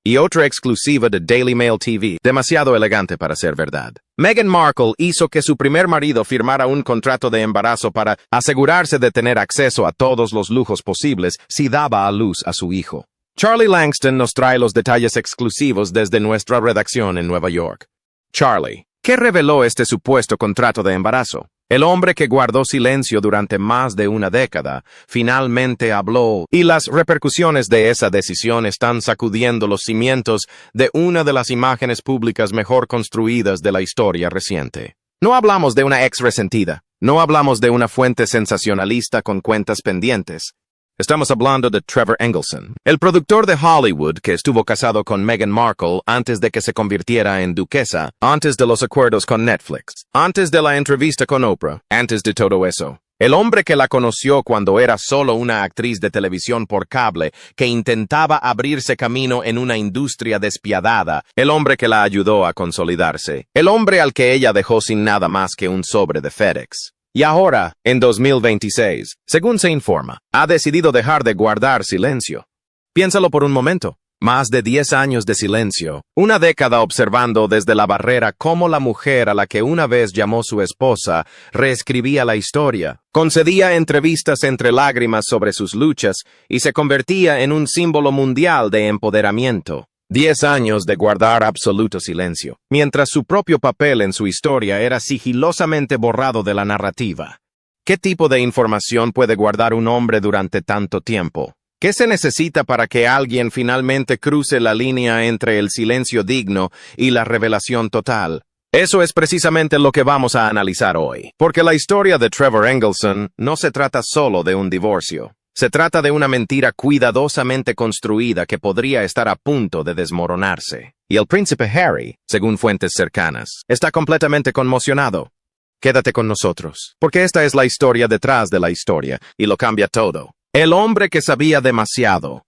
Y otra exclusiva de Daily Mail TV, demasiado elegante para ser verdad. Meghan Markle hizo que su primer marido firmara un contrato de embarazo para asegurarse de tener acceso a todos los lujos posibles si daba a luz a su hijo. Charlie Langston nos trae los detalles exclusivos desde nuestra redacción en Nueva York. Charlie, ¿qué reveló este supuesto contrato de embarazo? El hombre que guardó silencio durante más de una década, finalmente habló, y las repercusiones de esa decisión están sacudiendo los cimientos de una de las imágenes públicas mejor construidas de la historia reciente. No hablamos de una ex resentida, no hablamos de una fuente sensacionalista con cuentas pendientes. Estamos hablando de Trevor Engelson, el productor de Hollywood que estuvo casado con Meghan Markle antes de que se convirtiera en duquesa, antes de los acuerdos con Netflix, antes de la entrevista con Oprah, antes de todo eso. El hombre que la conoció cuando era solo una actriz de televisión por cable que intentaba abrirse camino en una industria despiadada, el hombre que la ayudó a consolidarse, el hombre al que ella dejó sin nada más que un sobre de FedEx. Y ahora, en 2026, según se informa, ha decidido dejar de guardar silencio. Piénsalo por un momento. Más de 10 años de silencio, una década observando desde la barrera cómo la mujer a la que una vez llamó su esposa reescribía la historia, concedía entrevistas entre lágrimas sobre sus luchas y se convertía en un símbolo mundial de empoderamiento. 10 años de guardar absoluto silencio, mientras su propio papel en su historia era sigilosamente borrado de la narrativa. ¿Qué tipo de información puede guardar un hombre durante tanto tiempo? ¿Qué se necesita para que alguien finalmente cruce la línea entre el silencio digno y la revelación total? Eso es precisamente lo que vamos a analizar hoy, porque la historia de Trevor Engelson no se trata solo de un divorcio. Se trata de una mentira cuidadosamente construida que podría estar a punto de desmoronarse. Y el príncipe Harry, según fuentes cercanas, está completamente conmocionado. Quédate con nosotros, porque esta es la historia detrás de la historia, y lo cambia todo. El hombre que sabía demasiado.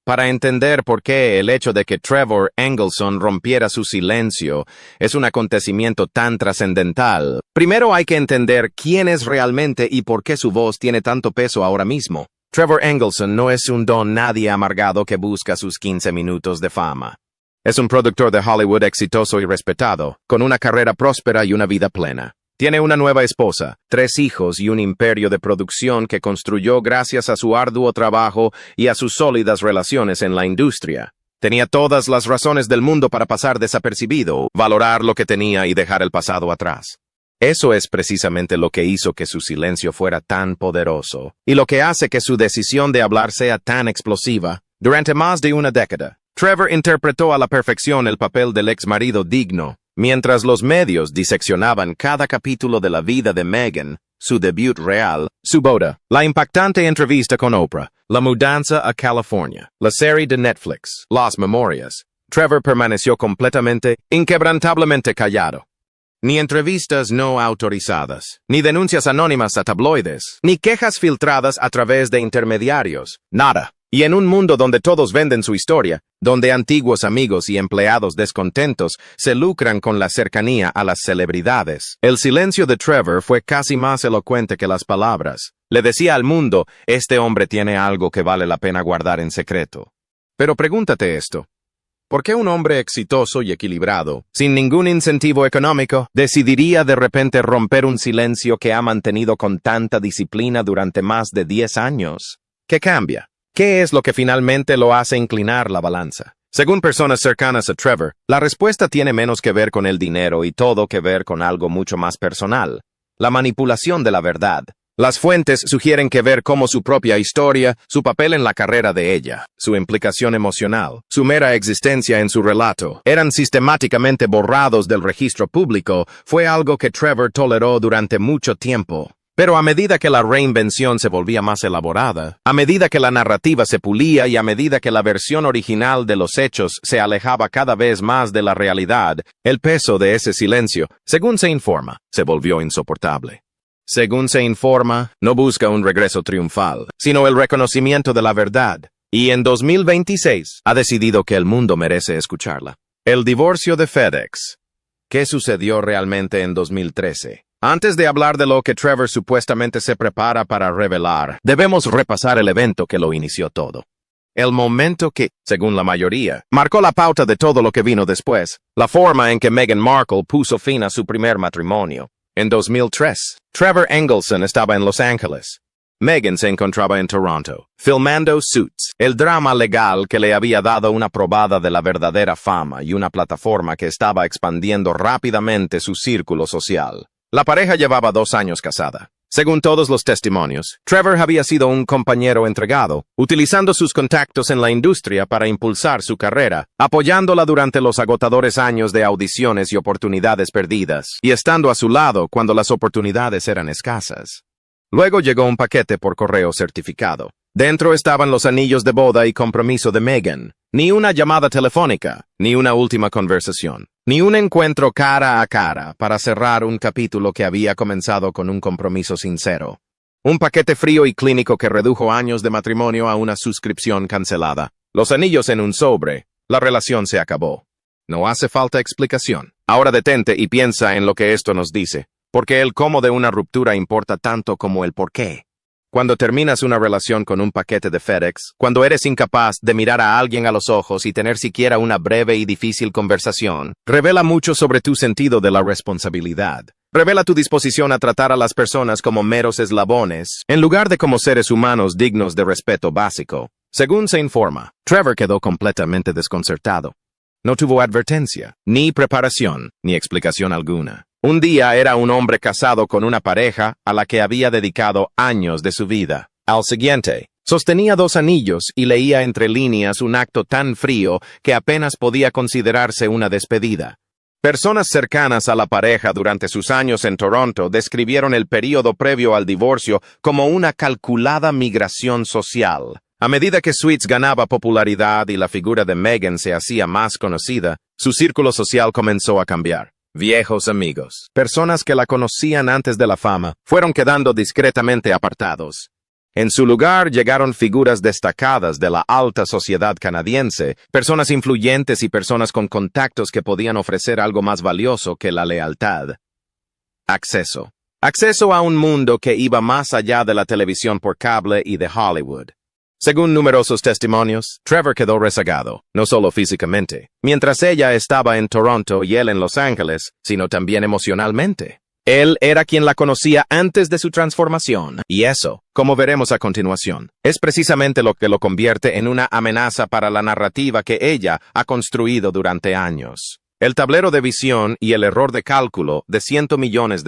Para entender por qué el hecho de que Trevor Engelson rompiera su silencio es un acontecimiento tan trascendental, primero hay que entender quién es realmente y por qué su voz tiene tanto peso ahora mismo. Trevor Engelson no es un don nadie amargado que busca sus 15 minutos de fama. Es un productor de Hollywood exitoso y respetado, con una carrera próspera y una vida plena. Tiene una nueva esposa, 3 hijos y un imperio de producción que construyó gracias a su arduo trabajo y a sus sólidas relaciones en la industria. Tenía todas las razones del mundo para pasar desapercibido, valorar lo que tenía y dejar el pasado atrás. Eso es precisamente lo que hizo que su silencio fuera tan poderoso, y lo que hace que su decisión de hablar sea tan explosiva. Durante más de una década, Trevor interpretó a la perfección el papel del exmarido digno, mientras los medios diseccionaban cada capítulo de la vida de Meghan, su debut real, su boda, la impactante entrevista con Oprah, la mudanza a California, la serie de Netflix, Las Memorias. Trevor permaneció completamente, inquebrantablemente callado. Ni entrevistas no autorizadas, ni denuncias anónimas a tabloides, ni quejas filtradas a través de intermediarios. Nada. Y en un mundo donde todos venden su historia, donde antiguos amigos y empleados descontentos se lucran con la cercanía a las celebridades, el silencio de Trevor fue casi más elocuente que las palabras. Le decía al mundo, este hombre tiene algo que vale la pena guardar en secreto. Pero pregúntate esto. ¿Por qué un hombre exitoso y equilibrado, sin ningún incentivo económico, decidiría de repente romper un silencio que ha mantenido con tanta disciplina durante más de 10 años? ¿Qué cambia? ¿Qué es lo que finalmente lo hace inclinar la balanza? Según personas cercanas a Trevor, la respuesta tiene menos que ver con el dinero y todo que ver con algo mucho más personal: la manipulación de la verdad. Las fuentes sugieren que ver cómo su propia historia, su papel en la carrera de ella, su implicación emocional, su mera existencia en su relato, eran sistemáticamente borrados del registro público, fue algo que Trevor toleró durante mucho tiempo. Pero a medida que la reinvención se volvía más elaborada, a medida que la narrativa se pulía y a medida que la versión original de los hechos se alejaba cada vez más de la realidad, el peso de ese silencio, según se informa, se volvió insoportable. Según se informa, no busca un regreso triunfal, sino el reconocimiento de la verdad. Y en 2026 ha decidido que el mundo merece escucharla. El divorcio de FedEx. ¿Qué sucedió realmente en 2013? Antes de hablar de lo que Trevor supuestamente se prepara para revelar, debemos repasar el evento que lo inició todo. El momento que, según la mayoría, marcó la pauta de todo lo que vino después, la forma en que Meghan Markle puso fin a su primer matrimonio. En 2003, Trevor Engelson estaba en Los Ángeles. Meghan se encontraba en Toronto, filmando Suits, el drama legal que le había dado una probada de la verdadera fama y una plataforma que estaba expandiendo rápidamente su círculo social. La pareja llevaba 2 años casada. Según todos los testimonios, Trevor había sido un compañero entregado, utilizando sus contactos en la industria para impulsar su carrera, apoyándola durante los agotadores años de audiciones y oportunidades perdidas, y estando a su lado cuando las oportunidades eran escasas. Luego llegó un paquete por correo certificado. Dentro estaban los anillos de boda y compromiso de Meghan. Ni una llamada telefónica, ni una última conversación, ni un encuentro cara a cara para cerrar un capítulo que había comenzado con un compromiso sincero. Un paquete frío y clínico que redujo años de matrimonio a una suscripción cancelada. Los anillos en un sobre. La relación se acabó. No hace falta explicación. Ahora detente y piensa en lo que esto nos dice, porque el cómo de una ruptura importa tanto como el por qué. Cuando terminas una relación con un paquete de FedEx, cuando eres incapaz de mirar a alguien a los ojos y tener siquiera una breve y difícil conversación, revela mucho sobre tu sentido de la responsabilidad. Revela tu disposición a tratar a las personas como meros eslabones, en lugar de como seres humanos dignos de respeto básico. Según se informa, Trevor quedó completamente desconcertado. No tuvo advertencia, ni preparación, ni explicación alguna. Un día era un hombre casado con una pareja a la que había dedicado años de su vida. Al siguiente, sostenía 2 anillos y leía entre líneas un acto tan frío que apenas podía considerarse una despedida. Personas cercanas a la pareja durante sus años en Toronto describieron el período previo al divorcio como una calculada migración social. A medida que Suits ganaba popularidad y la figura de Meghan se hacía más conocida, su círculo social comenzó a cambiar. Viejos amigos, personas que la conocían antes de la fama, fueron quedando discretamente apartados. En su lugar llegaron figuras destacadas de la alta sociedad canadiense, personas influyentes y personas con contactos que podían ofrecer algo más valioso que la lealtad. Acceso. Acceso a un mundo que iba más allá de la televisión por cable y de Hollywood. Según numerosos testimonios, Trevor quedó rezagado, no solo físicamente, mientras ella estaba en Toronto y él en Los Ángeles, sino también emocionalmente. Él era quien la conocía antes de su transformación, y eso, como veremos a continuación, es precisamente lo que lo convierte en una amenaza para la narrativa que ella ha construido durante años. El tablero de visión y el error de cálculo de $100 millones.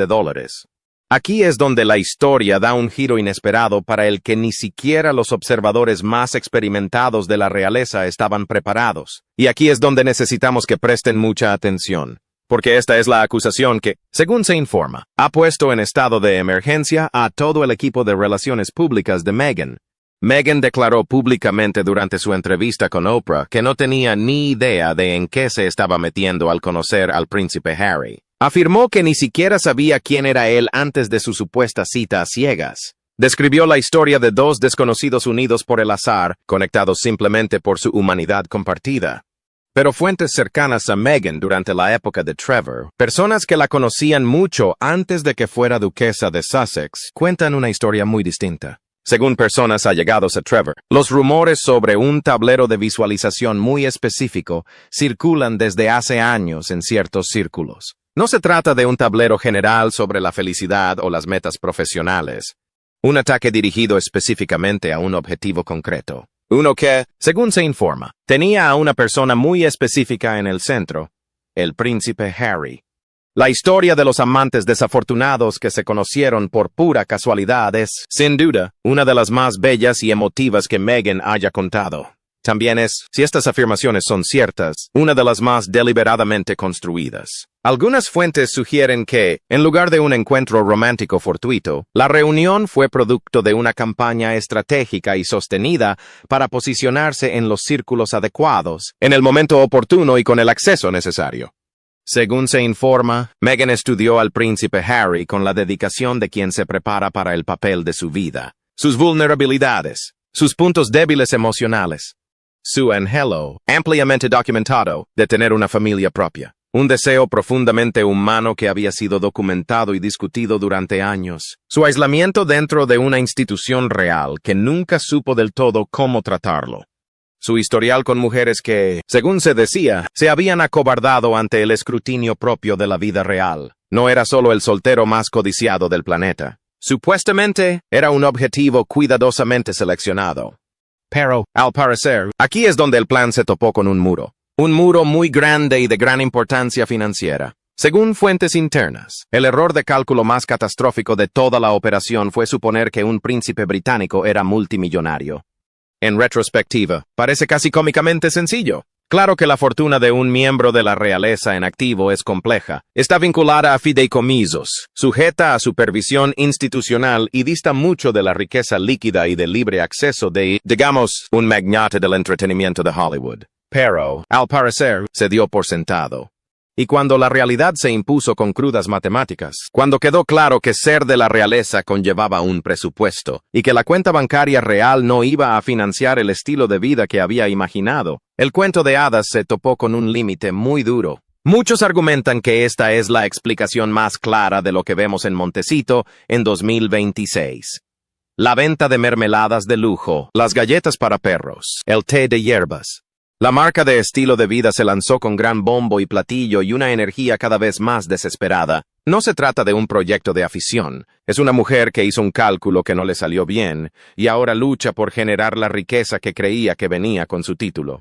Aquí es donde la historia da un giro inesperado para el que ni siquiera los observadores más experimentados de la realeza estaban preparados. Y aquí es donde necesitamos que presten mucha atención, porque esta es la acusación que, según se informa, ha puesto en estado de emergencia a todo el equipo de relaciones públicas de Meghan. Meghan declaró públicamente durante su entrevista con Oprah que no tenía ni idea de en qué se estaba metiendo al conocer al príncipe Harry. Afirmó que ni siquiera sabía quién era él antes de su supuesta cita a ciegas. Describió la historia de 2 desconocidos unidos por el azar, conectados simplemente por su humanidad compartida. Pero fuentes cercanas a Meghan durante la época de Trevor, personas que la conocían mucho antes de que fuera duquesa de Sussex, cuentan una historia muy distinta. Según personas allegados a Trevor, los rumores sobre un tablero de visualización muy específico circulan desde hace años en ciertos círculos. No se trata de un tablero general sobre la felicidad o las metas profesionales. Un ataque dirigido específicamente a un objetivo concreto. Uno que, según se informa, tenía a una persona muy específica en el centro, el príncipe Harry. La historia de los amantes desafortunados que se conocieron por pura casualidad es, sin duda, una de las más bellas y emotivas que Meghan haya contado. También es, si estas afirmaciones son ciertas, una de las más deliberadamente construidas. Algunas fuentes sugieren que, en lugar de un encuentro romántico fortuito, la reunión fue producto de una campaña estratégica y sostenida para posicionarse en los círculos adecuados, en el momento oportuno y con el acceso necesario. Según se informa, Meghan estudió al príncipe Harry con la dedicación de quien se prepara para el papel de su vida, sus vulnerabilidades, sus puntos débiles emocionales, su anhelo, ampliamente documentado, de tener una familia propia. Un deseo profundamente humano que había sido documentado y discutido durante años. Su aislamiento dentro de una institución real que nunca supo del todo cómo tratarlo. su historial con mujeres que, según se decía, se habían acobardado ante el escrutinio propio de la vida real. No era solo el soltero más codiciado del planeta. Supuestamente, era un objetivo cuidadosamente seleccionado. Pero, al parecer, aquí es donde el plan se topó con un muro. Un muro muy grande y de gran importancia financiera. Según fuentes internas, el error de cálculo más catastrófico de toda la operación fue suponer que un príncipe británico era multimillonario. En retrospectiva, parece casi cómicamente sencillo. Claro que la fortuna de un miembro de la realeza en activo es compleja. Está vinculada a fideicomisos, sujeta a supervisión institucional y dista mucho de la riqueza líquida y del libre acceso de, digamos, un magnate del entretenimiento de Hollywood. Pero, al parecer, se dio por sentado. Y cuando la realidad se impuso con crudas matemáticas, cuando quedó claro que ser de la realeza conllevaba un presupuesto, y que la cuenta bancaria real no iba a financiar el estilo de vida que había imaginado, el cuento de hadas se topó con un límite muy duro. Muchos argumentan que esta es la explicación más clara de lo que vemos en Montecito en 2026. La venta de mermeladas de lujo, las galletas para perros, el té de hierbas. La marca de estilo de vida se lanzó con gran bombo y platillo y una energía cada vez más desesperada. No se trata de un proyecto de afición. Es una mujer que hizo un cálculo que no le salió bien y ahora lucha por generar la riqueza que creía que venía con su título.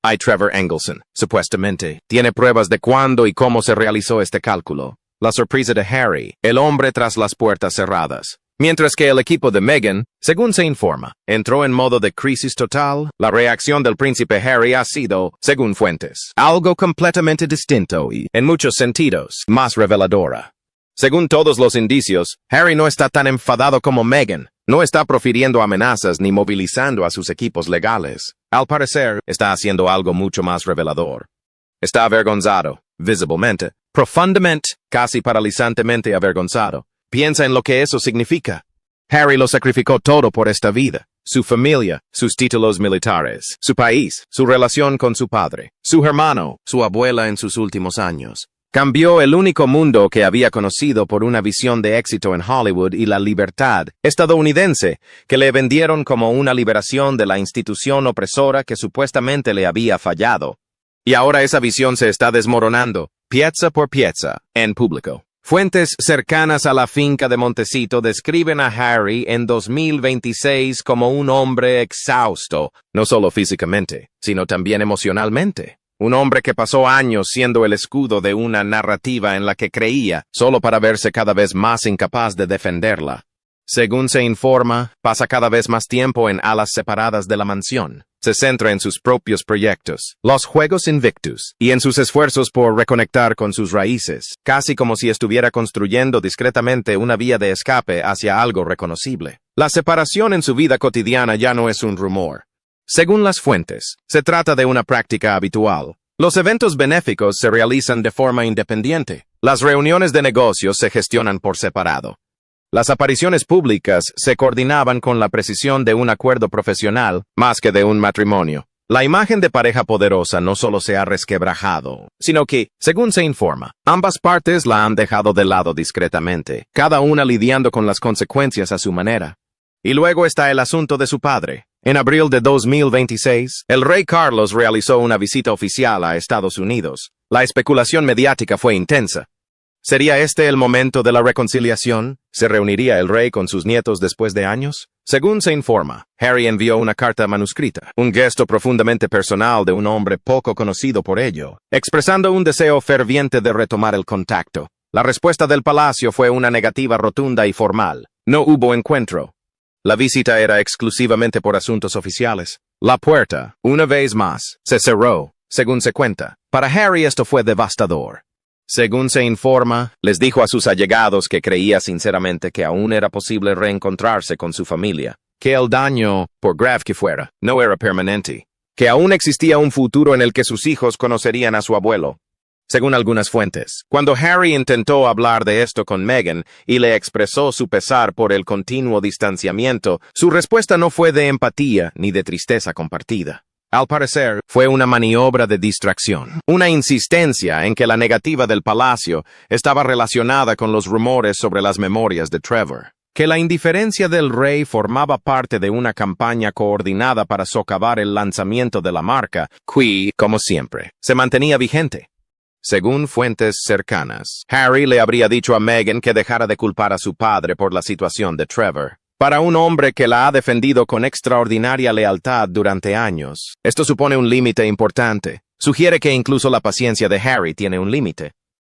Hay Trevor Engelson, supuestamente, tiene pruebas de cuándo y cómo se realizó este cálculo. La sorpresa de Harry, el hombre tras las puertas cerradas. Mientras que el equipo de Meghan, según se informa, entró en modo de crisis total, la reacción del príncipe Harry ha sido, según fuentes, algo completamente distinto y, en muchos sentidos, más reveladora. Según todos los indicios, Harry no está tan enfadado como Meghan, no está profiriendo amenazas ni movilizando a sus equipos legales. Al parecer, está haciendo algo mucho más revelador. Está avergonzado, visiblemente, profundamente, casi paralizantemente avergonzado. Piensa en lo que eso significa. Harry lo sacrificó todo por esta vida. Su familia, sus títulos militares, su país, su relación con su padre, su hermano, su abuela en sus últimos años. Cambió el único mundo que había conocido por una visión de éxito en Hollywood y la libertad estadounidense que le vendieron como una liberación de la institución opresora que supuestamente le había fallado. Y ahora esa visión se está desmoronando, pieza por pieza, en público. Fuentes cercanas a la finca de Montecito describen a Harry en 2026 como un hombre exhausto, no solo físicamente, sino también emocionalmente. Un hombre que pasó años siendo el escudo de una narrativa en la que creía, solo para verse cada vez más incapaz de defenderla. Según se informa, pasa cada vez más tiempo en alas separadas de la mansión. Se centra en sus propios proyectos, los Juegos Invictus, y en sus esfuerzos por reconectar con sus raíces, casi como si estuviera construyendo discretamente una vía de escape hacia algo reconocible. La separación en su vida cotidiana ya no es un rumor. Según las fuentes, se trata de una práctica habitual. Los eventos benéficos se realizan de forma independiente. Las reuniones de negocios se gestionan por separado. Las apariciones públicas se coordinaban con la precisión de un acuerdo profesional, más que de un matrimonio. La imagen de pareja poderosa no solo se ha resquebrajado, sino que, según se informa, ambas partes la han dejado de lado discretamente, cada una lidiando con las consecuencias a su manera. Y luego está el asunto de su padre. En abril de 2026, el rey Carlos realizó una visita oficial a Estados Unidos. La especulación mediática fue intensa. ¿Sería este el momento de la reconciliación? ¿Se reuniría el rey con sus nietos después de años? Según se informa, Harry envió una carta manuscrita, un gesto profundamente personal de un hombre poco conocido por ello, expresando un deseo ferviente de retomar el contacto. La respuesta del palacio fue una negativa rotunda y formal. No hubo encuentro. La visita era exclusivamente por asuntos oficiales. La puerta, una vez más, se cerró, según se cuenta. Para Harry esto fue devastador. Según se informa, les dijo a sus allegados que creía sinceramente que aún era posible reencontrarse con su familia, que el daño, por grave que fuera, no era permanente, que aún existía un futuro en el que sus hijos conocerían a su abuelo. Según algunas fuentes, cuando Harry intentó hablar de esto con Meghan y le expresó su pesar por el continuo distanciamiento, su respuesta no fue de empatía ni de tristeza compartida. Al parecer, fue una maniobra de distracción, una insistencia en que la negativa del palacio estaba relacionada con los rumores sobre las memorias de Trevor, que la indiferencia del rey formaba parte de una campaña coordinada para socavar el lanzamiento de la marca, que, como siempre, se mantenía vigente. Según fuentes cercanas, Harry le habría dicho a Meghan que dejara de culpar a su padre por la situación de Trevor. Para un hombre que la ha defendido con extraordinaria lealtad durante años, esto supone un límite importante. Sugiere que incluso la paciencia de Harry tiene un límite.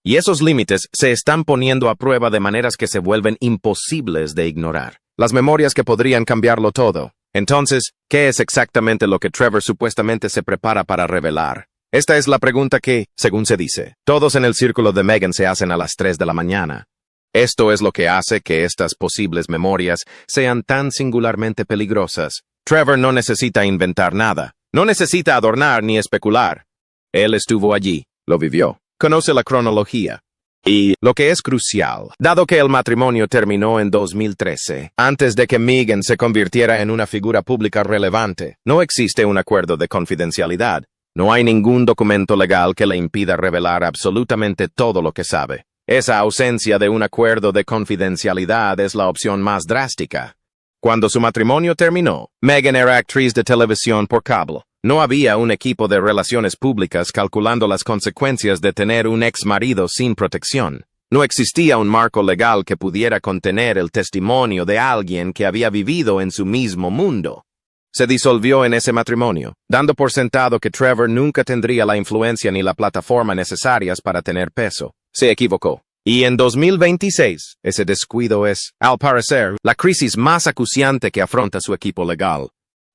Y esos límites se están poniendo a prueba de maneras que se vuelven imposibles de ignorar. Las memorias que podrían cambiarlo todo. Entonces, ¿qué es exactamente lo que Trevor supuestamente se prepara para revelar? Esta es la pregunta que, según se dice, todos en el círculo de Meghan se hacen a las 3 de la mañana. Esto es lo que hace que estas posibles memorias sean tan singularmente peligrosas. Trevor no necesita inventar nada. No necesita adornar ni especular. Él estuvo allí, lo vivió. Conoce la cronología. Y lo que es crucial, dado que el matrimonio terminó en 2013, antes de que Meghan se convirtiera en una figura pública relevante, no existe un acuerdo de confidencialidad. No hay ningún documento legal que le impida revelar absolutamente todo lo que sabe. Esa ausencia de un acuerdo de confidencialidad es la opción más drástica. Cuando su matrimonio terminó, Meghan era actriz de televisión por cable. No había un equipo de relaciones públicas calculando las consecuencias de tener un ex marido sin protección. No existía un marco legal que pudiera contener el testimonio de alguien que había vivido en su mismo mundo. Se disolvió en ese matrimonio, dando por sentado que Trevor nunca tendría la influencia ni la plataforma necesarias para tener peso. Se equivocó. Y en 2026, ese descuido es, al parecer, la crisis más acuciante que afronta su equipo legal.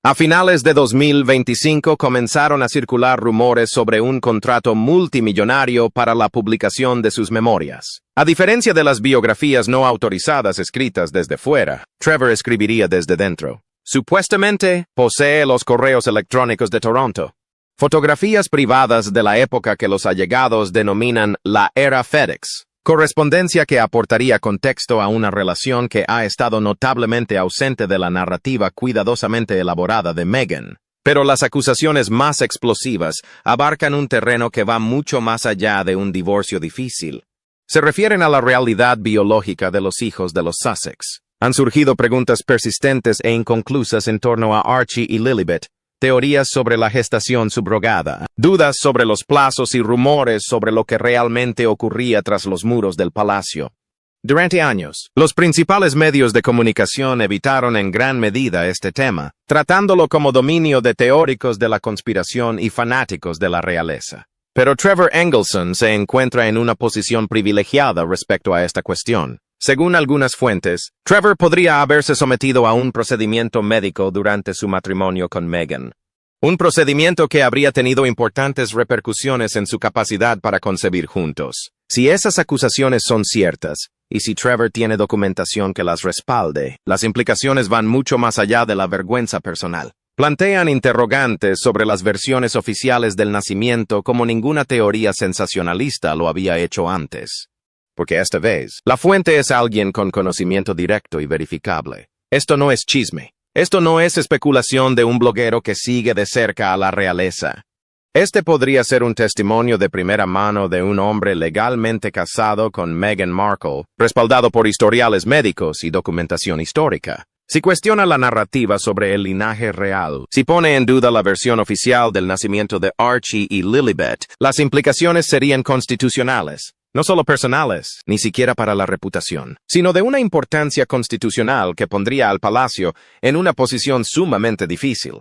A finales de 2025 comenzaron a circular rumores sobre un contrato multimillonario para la publicación de sus memorias. A diferencia de las biografías no autorizadas escritas desde fuera, Trevor escribiría desde dentro. Supuestamente, posee los correos electrónicos de Toronto. Fotografías privadas de la época que los allegados denominan la era FedEx. Correspondencia que aportaría contexto a una relación que ha estado notablemente ausente de la narrativa cuidadosamente elaborada de Meghan. Pero las acusaciones más explosivas abarcan un terreno que va mucho más allá de un divorcio difícil. Se refieren a la realidad biológica de los hijos de los Sussex. Han surgido preguntas persistentes e inconclusas en torno a Archie y Lilibet, teorías sobre la gestación subrogada, dudas sobre los plazos y rumores sobre lo que realmente ocurría tras los muros del palacio. Durante años, los principales medios de comunicación evitaron en gran medida este tema, tratándolo como dominio de teóricos de la conspiración y fanáticos de la realeza. Pero Trevor Engelson se encuentra en una posición privilegiada respecto a esta cuestión. Según algunas fuentes, Trevor podría haberse sometido a un procedimiento médico durante su matrimonio con Meghan. Un procedimiento que habría tenido importantes repercusiones en su capacidad para concebir juntos. Si esas acusaciones son ciertas, y si Trevor tiene documentación que las respalde, las implicaciones van mucho más allá de la vergüenza personal. Plantean interrogantes sobre las versiones oficiales del nacimiento como ninguna teoría sensacionalista lo había hecho antes. Porque esta vez, la fuente es alguien con conocimiento directo y verificable. Esto no es chisme. Esto no es especulación de un bloguero que sigue de cerca a la realeza. Este podría ser un testimonio de primera mano de un hombre legalmente casado con Meghan Markle, respaldado por historiales médicos y documentación histórica. Si cuestiona la narrativa sobre el linaje real, si pone en duda la versión oficial del nacimiento de Archie y Lilibet, las implicaciones serían constitucionales. No solo personales, ni siquiera para la reputación, sino de una importancia constitucional que pondría al palacio en una posición sumamente difícil.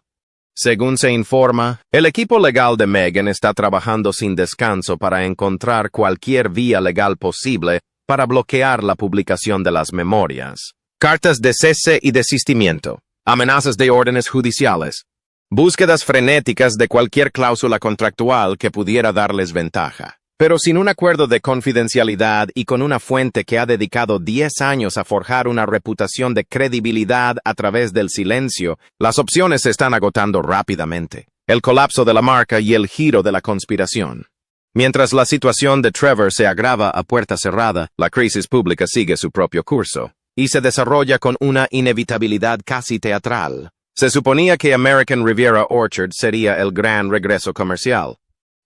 Según se informa, el equipo legal de Meghan está trabajando sin descanso para encontrar cualquier vía legal posible para bloquear la publicación de las memorias. Cartas de cese y desistimiento, amenazas de órdenes judiciales, búsquedas frenéticas de cualquier cláusula contractual que pudiera darles ventaja. Pero sin un acuerdo de confidencialidad y con una fuente que ha dedicado 10 años a forjar una reputación de credibilidad a través del silencio, las opciones se están agotando rápidamente. El colapso de la marca y el giro de la conspiración. Mientras la situación de Trevor se agrava a puerta cerrada, la crisis pública sigue su propio curso, y se desarrolla con una inevitabilidad casi teatral. Se suponía que American Riviera Orchard sería el gran regreso comercial.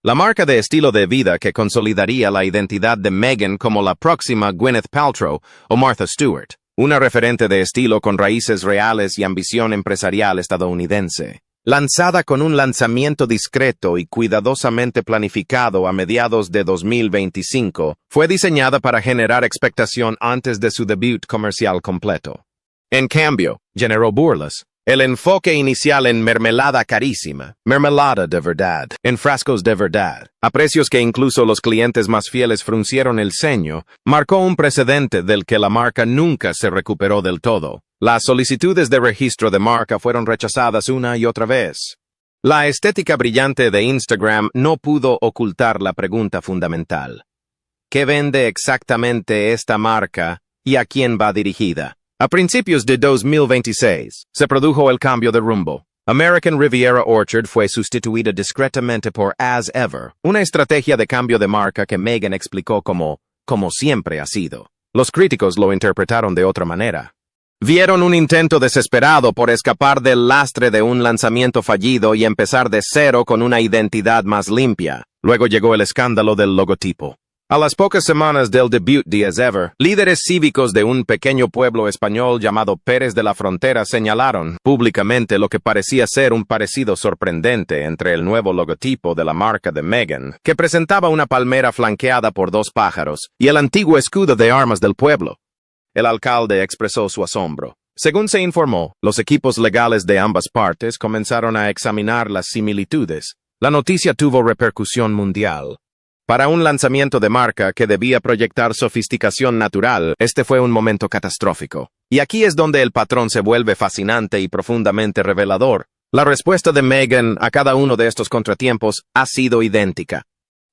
La marca de estilo de vida que consolidaría la identidad de Meghan como la próxima Gwyneth Paltrow o Martha Stewart. una referente de estilo con raíces reales y ambición empresarial estadounidense. Lanzada con un lanzamiento discreto y cuidadosamente planificado a mediados de 2025, fue diseñada para generar expectación antes de su debut comercial completo. En cambio, generó burlas. El enfoque inicial en mermelada carísima, mermelada de verdad, en frascos de verdad, a precios que incluso los clientes más fieles fruncieron el ceño, marcó un precedente del que la marca nunca se recuperó del todo. Las solicitudes de registro de marca fueron rechazadas una y otra vez. La estética brillante de Instagram no pudo ocultar la pregunta fundamental. ¿Qué vende exactamente esta marca y a quién va dirigida? A principios de 2026, se produjo el cambio de rumbo. American Riviera Orchard fue sustituida discretamente por As Ever, una estrategia de cambio de marca que Meghan explicó como siempre ha sido. Los críticos lo interpretaron de otra manera. Vieron un intento desesperado por escapar del lastre de un lanzamiento fallido y empezar de cero con una identidad más limpia. Luego llegó el escándalo del logotipo. A las pocas semanas del debut de As Ever, líderes cívicos de un pequeño pueblo español llamado Pérez de la Frontera señalaron públicamente lo que parecía ser un parecido sorprendente entre el nuevo logotipo de la marca de Meghan, que presentaba una palmera flanqueada por dos pájaros, y el antiguo escudo de armas del pueblo. El alcalde expresó su asombro. Según se informó, los equipos legales de ambas partes comenzaron a examinar las similitudes. La noticia tuvo repercusión mundial. Para un lanzamiento de marca que debía proyectar sofisticación natural, este fue un momento catastrófico. Y aquí es donde el patrón se vuelve fascinante y profundamente revelador. La respuesta de Meghan a cada uno de estos contratiempos ha sido idéntica.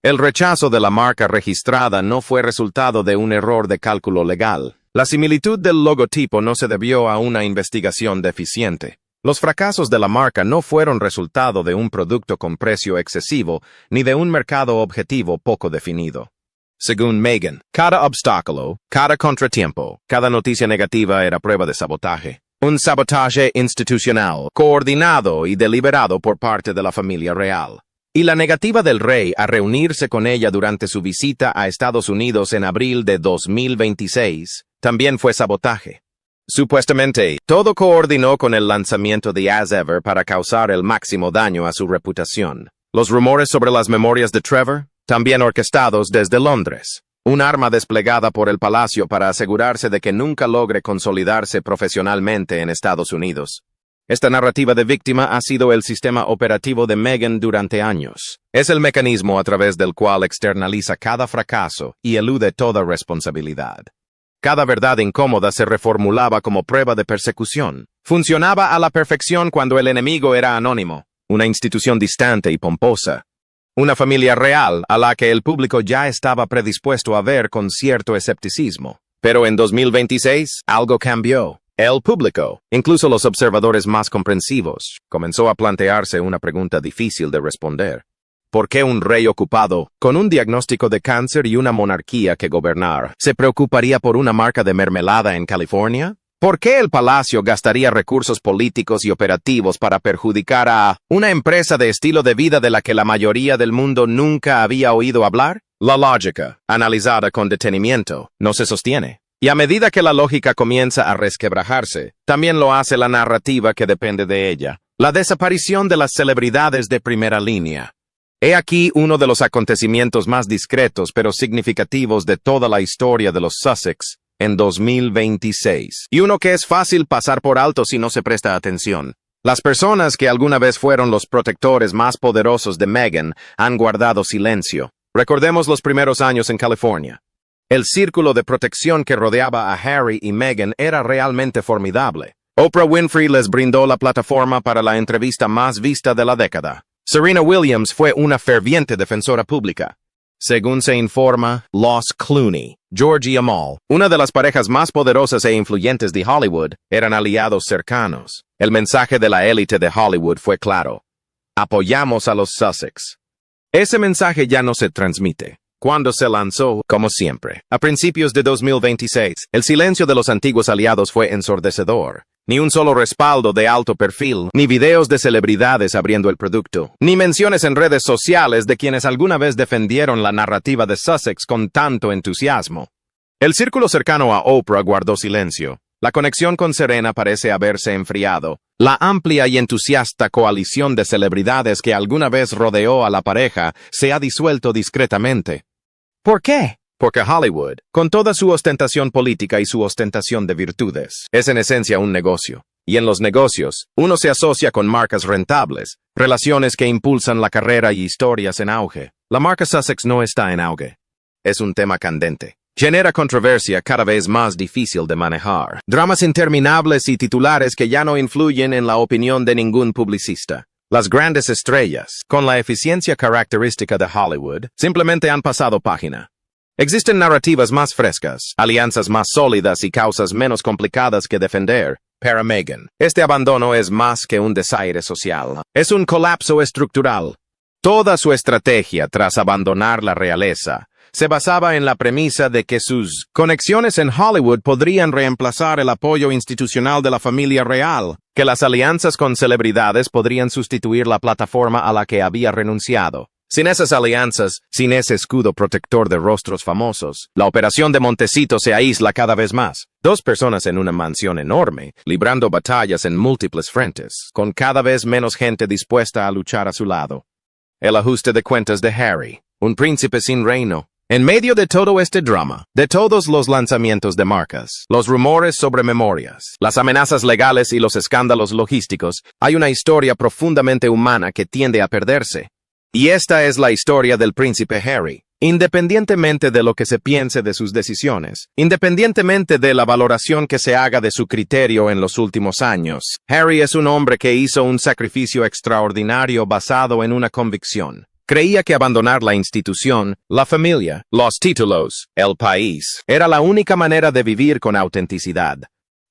El rechazo de la marca registrada no fue resultado de un error de cálculo legal. La similitud del logotipo no se debió a una investigación deficiente. Los fracasos de la marca no fueron resultado de un producto con precio excesivo ni de un mercado objetivo poco definido. Según Meghan, cada obstáculo, cada contratiempo, cada noticia negativa era prueba de sabotaje. Un sabotaje institucional, coordinado y deliberado por parte de la familia real. Y la negativa del rey a reunirse con ella durante su visita a Estados Unidos en abril de 2026 también fue sabotaje. Supuestamente, todo coordinó con el lanzamiento de As Ever para causar el máximo daño a su reputación. Los rumores sobre las memorias de Trevor, también orquestados desde Londres. Un arma desplegada por el palacio para asegurarse de que nunca logre consolidarse profesionalmente en Estados Unidos. Esta narrativa de víctima ha sido el sistema operativo de Meghan durante años. Es el mecanismo a través del cual externaliza cada fracaso y elude toda responsabilidad. Cada verdad incómoda se reformulaba como prueba de persecución. Funcionaba a la perfección cuando el enemigo era anónimo, una institución distante y pomposa. Una familia real a la que el público ya estaba predispuesto a ver con cierto escepticismo. Pero en 2026, algo cambió. El público, incluso los observadores más comprensivos, comenzó a plantearse una pregunta difícil de responder. ¿Por qué un rey ocupado, con un diagnóstico de cáncer y una monarquía que gobernar, se preocuparía por una marca de mermelada en California? ¿Por qué el palacio gastaría recursos políticos y operativos para perjudicar a una empresa de estilo de vida de la que la mayoría del mundo nunca había oído hablar? La lógica, analizada con detenimiento, no se sostiene. Y a medida que la lógica comienza a resquebrajarse, también lo hace la narrativa que depende de ella. La desaparición de las celebridades de primera línea. He aquí uno de los acontecimientos más discretos pero significativos de toda la historia de los Sussex en 2026. Y uno que es fácil pasar por alto si no se presta atención. Las personas que alguna vez fueron los protectores más poderosos de Meghan han guardado silencio. Recordemos los primeros años en California. El círculo de protección que rodeaba a Harry y Meghan era realmente formidable. Oprah Winfrey les brindó la plataforma para la entrevista más vista de la década. Serena Williams fue una ferviente defensora pública. Según se informa, los Clooney, George y Amal, una de las parejas más poderosas e influyentes de Hollywood, eran aliados cercanos. El mensaje de la élite de Hollywood fue claro. Apoyamos a los Sussex. Ese mensaje ya no se transmite. Cuando se lanzó, como siempre, a principios de 2026, el silencio de los antiguos aliados fue ensordecedor. Ni un solo respaldo de alto perfil, ni videos de celebridades abriendo el producto, ni menciones en redes sociales de quienes alguna vez defendieron la narrativa de Sussex con tanto entusiasmo. El círculo cercano a Oprah guardó silencio. La conexión con Serena parece haberse enfriado. La amplia y entusiasta coalición de celebridades que alguna vez rodeó a la pareja se ha disuelto discretamente. ¿Por qué? Porque Hollywood, con toda su ostentación política y su ostentación de virtudes, es en esencia un negocio. Y en los negocios, uno se asocia con marcas rentables, relaciones que impulsan la carrera y historias en auge. La marca Sussex no está en auge. Es un tema candente. Genera controversia cada vez más difícil de manejar. Dramas interminables y titulares que ya no influyen en la opinión de ningún publicista. Las grandes estrellas, con la eficiencia característica de Hollywood, simplemente han pasado página. Existen narrativas más frescas, alianzas más sólidas y causas menos complicadas que defender. Para Meghan, este abandono es más que un desaire social. Es un colapso estructural. Toda su estrategia tras abandonar la realeza se basaba en la premisa de que sus conexiones en Hollywood podrían reemplazar el apoyo institucional de la familia real, que las alianzas con celebridades podrían sustituir la plataforma a la que había renunciado. Sin esas alianzas, sin ese escudo protector de rostros famosos, la operación de Montecito se aísla cada vez más. Dos personas en una mansión enorme, librando batallas en múltiples frentes, con cada vez menos gente dispuesta a luchar a su lado. El ajuste de cuentas de Harry, un príncipe sin reino. En medio de todo este drama, de todos los lanzamientos de marcas, los rumores sobre memorias, las amenazas legales y los escándalos logísticos, hay una historia profundamente humana que tiende a perderse. Y esta es la historia del príncipe Harry. Independientemente de lo que se piense de sus decisiones, independientemente de la valoración que se haga de su criterio en los últimos años, Harry es un hombre que hizo un sacrificio extraordinario basado en una convicción. Creía que abandonar la institución, la familia, los títulos, el país, era la única manera de vivir con autenticidad.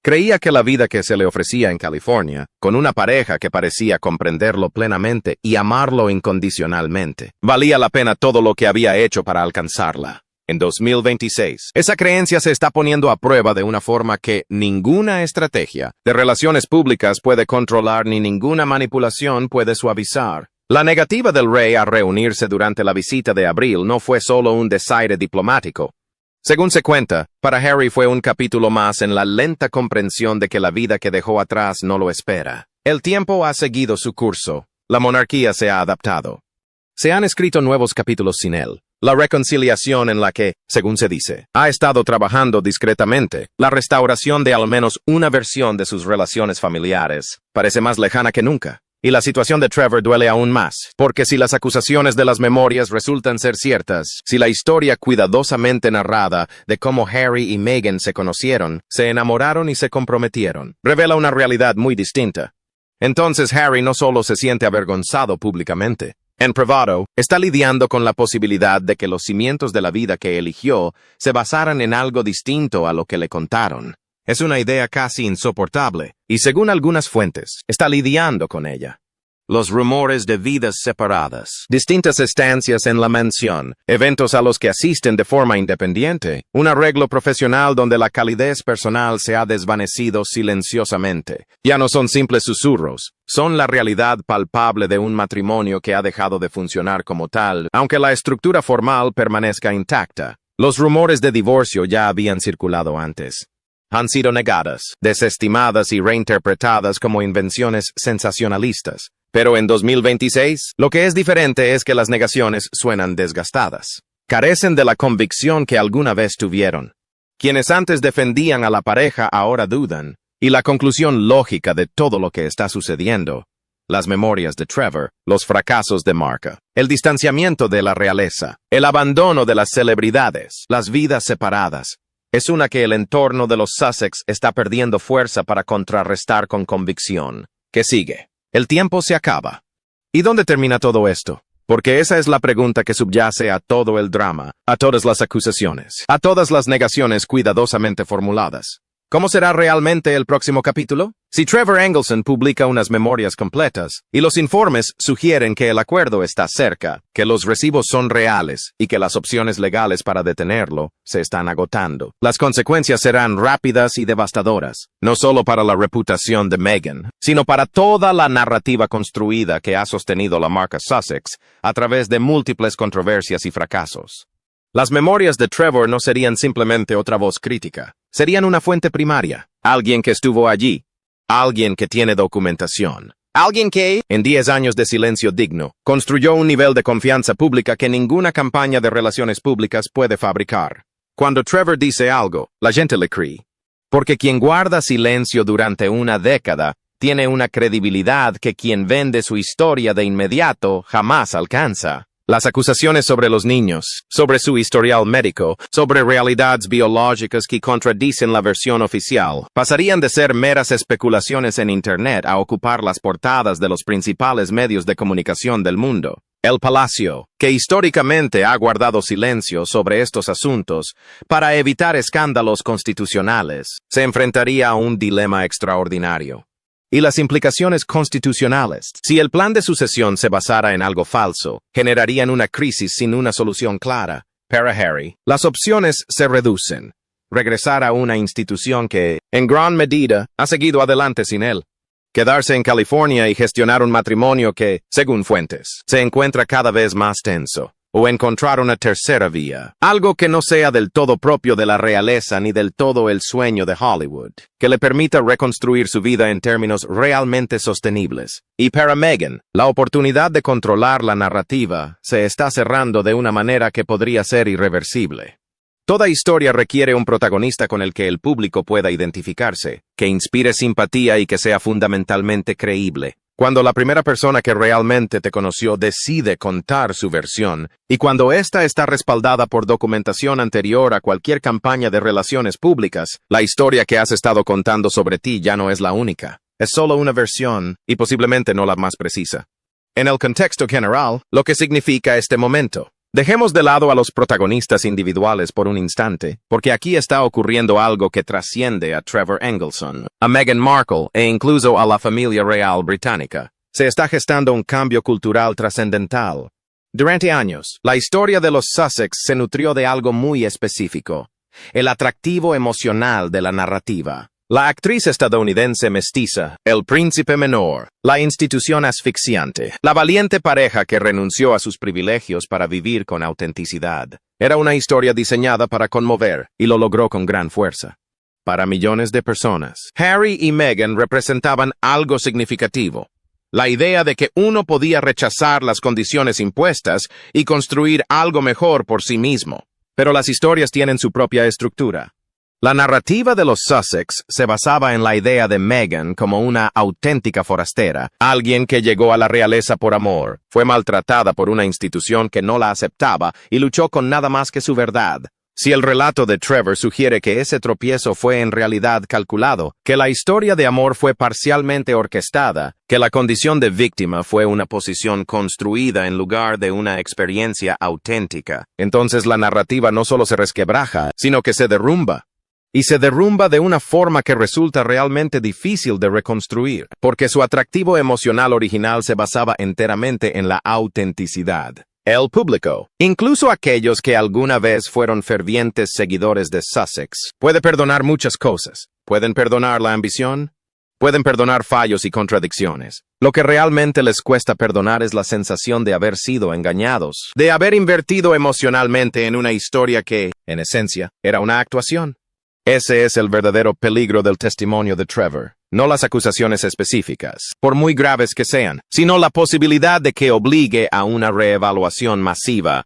Creía que la vida que se le ofrecía en California, con una pareja que parecía comprenderlo plenamente y amarlo incondicionalmente, valía la pena todo lo que había hecho para alcanzarla. En 2026, esa creencia se está poniendo a prueba de una forma que ninguna estrategia de relaciones públicas puede controlar ni ninguna manipulación puede suavizar. La negativa del rey a reunirse durante la visita de abril no fue solo un desaire diplomático. Según se cuenta, para Harry fue un capítulo más en la lenta comprensión de que la vida que dejó atrás no lo espera. El tiempo ha seguido su curso. La monarquía se ha adaptado. Se han escrito nuevos capítulos sin él. La reconciliación en la que, según se dice, ha estado trabajando discretamente, la restauración de al menos una versión de sus relaciones familiares, parece más lejana que nunca. Y la situación de Trevor duele aún más, porque si las acusaciones de las memorias resultan ser ciertas, si la historia cuidadosamente narrada de cómo Harry y Meghan se conocieron, se enamoraron y se comprometieron, revela una realidad muy distinta. Entonces Harry no solo se siente avergonzado públicamente. En privado, está lidiando con la posibilidad de que los cimientos de la vida que eligió se basaran en algo distinto a lo que le contaron. Es una idea casi insoportable, y según algunas fuentes, está lidiando con ella. Los rumores de vidas separadas, distintas estancias en la mansión, eventos a los que asisten de forma independiente, un arreglo profesional donde la calidez personal se ha desvanecido silenciosamente. Ya no son simples susurros, son la realidad palpable de un matrimonio que ha dejado de funcionar como tal, aunque la estructura formal permanezca intacta. Los rumores de divorcio ya habían circulado antes. Han sido negadas, desestimadas y reinterpretadas como invenciones sensacionalistas. Pero en 2026, lo que es diferente es que las negaciones suenan desgastadas. Carecen de la convicción que alguna vez tuvieron. Quienes antes defendían a la pareja ahora dudan. Y la conclusión lógica de todo lo que está sucediendo, las memorias de Trevor, los fracasos de marca, el distanciamiento de la realeza, el abandono de las celebridades, las vidas separadas, es una que el entorno de los Sussex está perdiendo fuerza para contrarrestar con convicción. ¿Qué sigue? El tiempo se acaba. ¿Y dónde termina todo esto? Porque esa es la pregunta que subyace a todo el drama, a todas las acusaciones, a todas las negaciones cuidadosamente formuladas. ¿Cómo será realmente el próximo capítulo? Si Trevor Engelson publica unas memorias completas, y los informes sugieren que el acuerdo está cerca, que los recibos son reales, y que las opciones legales para detenerlo se están agotando, las consecuencias serán rápidas y devastadoras, no solo para la reputación de Meghan, sino para toda la narrativa construida que ha sostenido la marca Sussex a través de múltiples controversias y fracasos. Las memorias de Trevor no serían simplemente otra voz crítica. Serían una fuente primaria, alguien que estuvo allí, alguien que tiene documentación. Alguien que, en 10 años de silencio digno, construyó un nivel de confianza pública que ninguna campaña de relaciones públicas puede fabricar. Cuando Trevor dice algo, la gente le cree. Porque quien guarda silencio durante una década tiene una credibilidad que quien vende su historia de inmediato jamás alcanza. Las acusaciones sobre los niños, sobre su historial médico, sobre realidades biológicas que contradicen la versión oficial, pasarían de ser meras especulaciones en Internet a ocupar las portadas de los principales medios de comunicación del mundo. El Palacio, que históricamente ha guardado silencio sobre estos asuntos para evitar escándalos constitucionales, se enfrentaría a un dilema extraordinario. Y las implicaciones constitucionales, si el plan de sucesión se basara en algo falso, generarían una crisis sin una solución clara. Para Harry, las opciones se reducen. Regresar a una institución que, en gran medida, ha seguido adelante sin él. Quedarse en California y gestionar un matrimonio que, según fuentes, se encuentra cada vez más tenso. O encontrar una tercera vía, algo que no sea del todo propio de la realeza ni del todo el sueño de Hollywood, que le permita reconstruir su vida en términos realmente sostenibles. Y para Meghan, la oportunidad de controlar la narrativa se está cerrando de una manera que podría ser irreversible. Toda historia requiere un protagonista con el que el público pueda identificarse, que inspire simpatía y que sea fundamentalmente creíble. Cuando la primera persona que realmente te conoció decide contar su versión, y cuando ésta está respaldada por documentación anterior a cualquier campaña de relaciones públicas, la historia que has estado contando sobre ti ya no es la única. Es solo una versión, y posiblemente no la más precisa. En el contexto general, lo que significa este momento. Dejemos de lado a los protagonistas individuales por un instante, porque aquí está ocurriendo algo que trasciende a Trevor Engelson, a Meghan Markle e incluso a la familia real británica. Se está gestando un cambio cultural trascendental. Durante años, la historia de los Sussex se nutrió de algo muy específico: el atractivo emocional de la narrativa. La actriz estadounidense mestiza, el príncipe menor, la institución asfixiante, la valiente pareja que renunció a sus privilegios para vivir con autenticidad. Era una historia diseñada para conmover, y lo logró con gran fuerza. Para millones de personas, Harry y Meghan representaban algo significativo. La idea de que uno podía rechazar las condiciones impuestas y construir algo mejor por sí mismo. Pero las historias tienen su propia estructura. La narrativa de los Sussex se basaba en la idea de Meghan como una auténtica forastera, alguien que llegó a la realeza por amor, fue maltratada por una institución que no la aceptaba y luchó con nada más que su verdad. Si el relato de Trevor sugiere que ese tropiezo fue en realidad calculado, que la historia de amor fue parcialmente orquestada, que la condición de víctima fue una posición construida en lugar de una experiencia auténtica, entonces la narrativa no solo se resquebraja, sino que se derrumba. Y se derrumba de una forma que resulta realmente difícil de reconstruir, porque su atractivo emocional original se basaba enteramente en la autenticidad. El público, incluso aquellos que alguna vez fueron fervientes seguidores de Sussex, puede perdonar muchas cosas. Pueden perdonar la ambición, pueden perdonar fallos y contradicciones. Lo que realmente les cuesta perdonar es la sensación de haber sido engañados, de haber invertido emocionalmente en una historia que, en esencia, era una actuación. Ese es el verdadero peligro del testimonio de Trevor. No las acusaciones específicas, por muy graves que sean, sino la posibilidad de que obligue a una reevaluación masiva.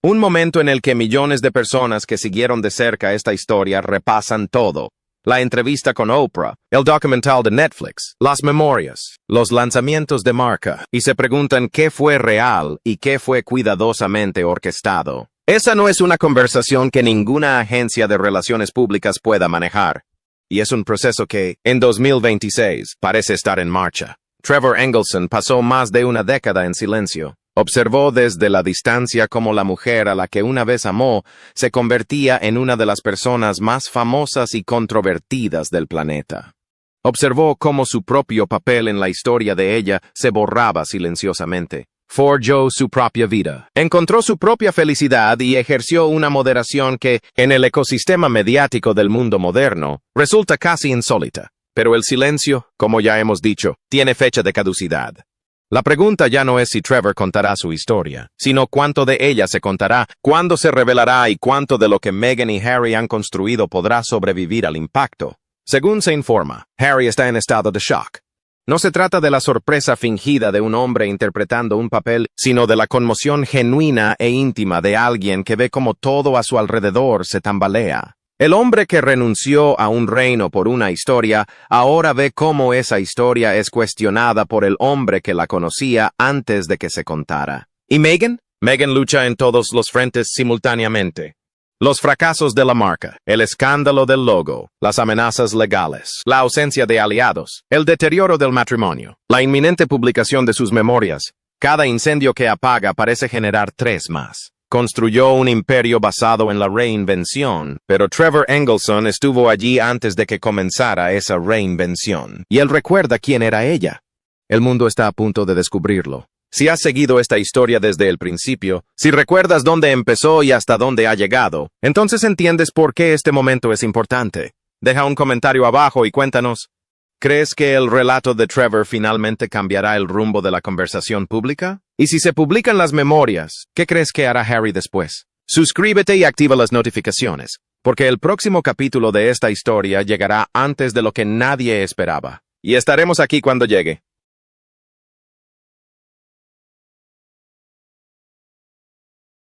Un momento en el que millones de personas que siguieron de cerca esta historia repasan todo. La entrevista con Oprah, el documental de Netflix, las memorias, los lanzamientos de marca, y se preguntan qué fue real y qué fue cuidadosamente orquestado. Esa no es una conversación que ninguna agencia de relaciones públicas pueda manejar. Y es un proceso que, en 2026, parece estar en marcha. Trevor Engelson pasó más de una década en silencio. Observó desde la distancia cómo la mujer a la que una vez amó se convertía en una de las personas más famosas y controvertidas del planeta. Observó cómo su propio papel en la historia de ella se borraba silenciosamente. Forjó su propia vida, encontró su propia felicidad y ejerció una moderación que, en el ecosistema mediático del mundo moderno, resulta casi insólita. Pero el silencio, como ya hemos dicho, tiene fecha de caducidad. La pregunta ya no es si Trevor contará su historia, sino cuánto de ella se contará, cuándo se revelará y cuánto de lo que Meghan y Harry han construido podrá sobrevivir al impacto. Según se informa, Harry está en estado de shock. No se trata de la sorpresa fingida de un hombre interpretando un papel, sino de la conmoción genuina e íntima de alguien que ve cómo todo a su alrededor se tambalea. El hombre que renunció a un reino por una historia, ahora ve cómo esa historia es cuestionada por el hombre que la conocía antes de que se contara. ¿Y Meghan? Meghan lucha en todos los frentes simultáneamente. Los fracasos de la marca, el escándalo del logo, las amenazas legales, la ausencia de aliados, el deterioro del matrimonio, la inminente publicación de sus memorias. Cada incendio que apaga parece generar 3 más. Construyó un imperio basado en la reinvención, pero Trevor Engelson estuvo allí antes de que comenzara esa reinvención, y él recuerda quién era ella. El mundo está a punto de descubrirlo. Si has seguido esta historia desde el principio, si recuerdas dónde empezó y hasta dónde ha llegado, entonces entiendes por qué este momento es importante. Deja un comentario abajo y cuéntanos, ¿crees que el relato de Trevor finalmente cambiará el rumbo de la conversación pública? Y si se publican las memorias, ¿qué crees que hará Harry después? Suscríbete y activa las notificaciones, porque el próximo capítulo de esta historia llegará antes de lo que nadie esperaba. Y estaremos aquí cuando llegue.